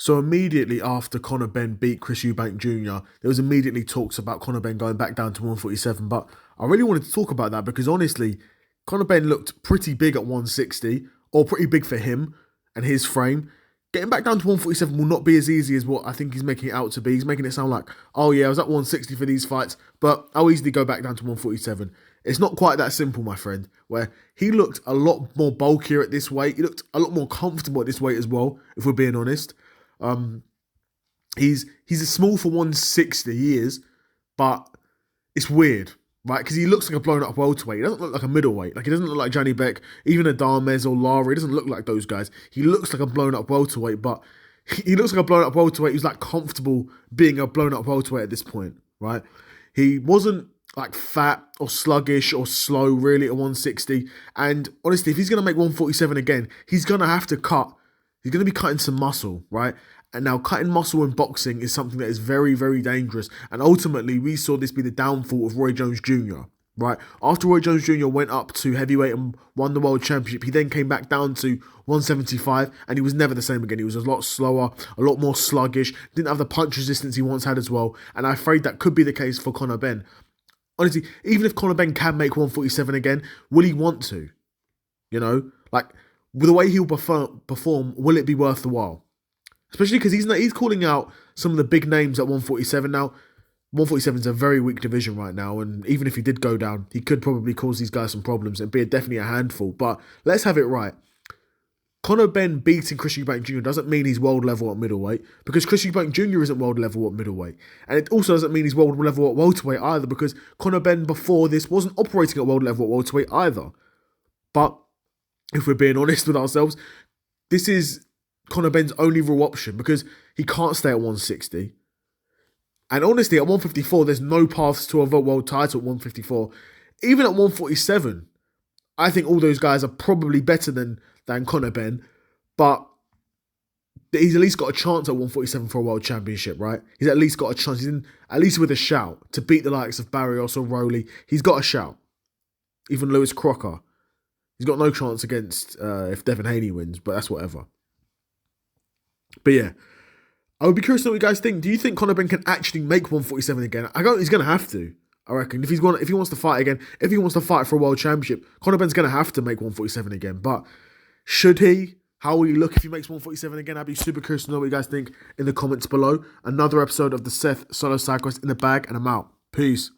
So immediately after Conor Benn beat Chris Eubank Jr., there was immediately talks about Conor Benn going back down to 147. But I really wanted to talk about that because honestly, Conor Benn looked pretty big at 160, or pretty big for him and his frame. Getting back down to 147 will not be as easy as what I think he's making it out to be. He's making it sound like, oh yeah, I was at 160 for these fights, but I'll easily go back down to 147. It's not quite that simple, my friend, where he looked a lot more bulkier at this weight. He looked a lot more comfortable at this weight as well, if we're being honest. He's a small for 160, he is, but it's weird, right? Because he looks like a blown up welterweight. He doesn't look like a middleweight. Like, he doesn't look like Johnny Beck, even Adames or Lara. He doesn't look like those guys. He looks like a blown up welterweight, but he looks like a blown up welterweight who's like comfortable being a blown up welterweight at this point, right? He wasn't like fat or sluggish or slow really at 160. And honestly, if he's going to make 147 again, he's going to have to cut. He's going to be cutting some muscle, right? And now cutting muscle in boxing is something that is very, very dangerous. And ultimately, we saw this be the downfall of Roy Jones Jr., right? After Roy Jones Jr. went up to heavyweight and won the world championship, he then came back down to 175 and he was never the same again. He was a lot slower, a lot more sluggish, didn't have the punch resistance he once had as well. And I'm afraid that could be the case for Conor Benn. Honestly, even if Conor Benn can make 147 again, will he want to? You know, like, with the way he'll perform, will it be worth the while? Especially because he's calling out some of the big names at 147 now. 147 is a very weak division right now, and even if he did go down, he could probably cause these guys some problems and be definitely a handful. But let's have it right. Conor Benn beating Chris Eubank Jr. doesn't mean he's world level at middleweight, because Chris Eubank Jr. isn't world level at middleweight. And it also doesn't mean he's world level at welterweight either, because Conor Benn before this wasn't operating at world level at welterweight either. But if we're being honest with ourselves, this is Conor Benn's only real option because he can't stay at 160. And honestly, at 154, there's no paths to a world title at 154. Even at 147, I think all those guys are probably better than Conor Benn, but he's at least got a chance at 147 for a world championship, right? He's at least got a chance. He's in, at least with a shout to beat the likes of Barrios or Rowley. He's got a shout. Even Lewis Crocker. He's got no chance against if Devin Haney wins, but that's whatever. But yeah, I would be curious to know what you guys think. Do you think Conor Benn can actually make 147 again? He's going to have to. I reckon if he wants to fight again, if he wants to fight for a world championship, Conor Benn's going to have to make 147 again. But should he? How will he look if he makes 147 again? I'd be super curious to know what you guys think in the comments below. Another episode of the Seth Solo Side Quest in the bag, and I'm out. Peace.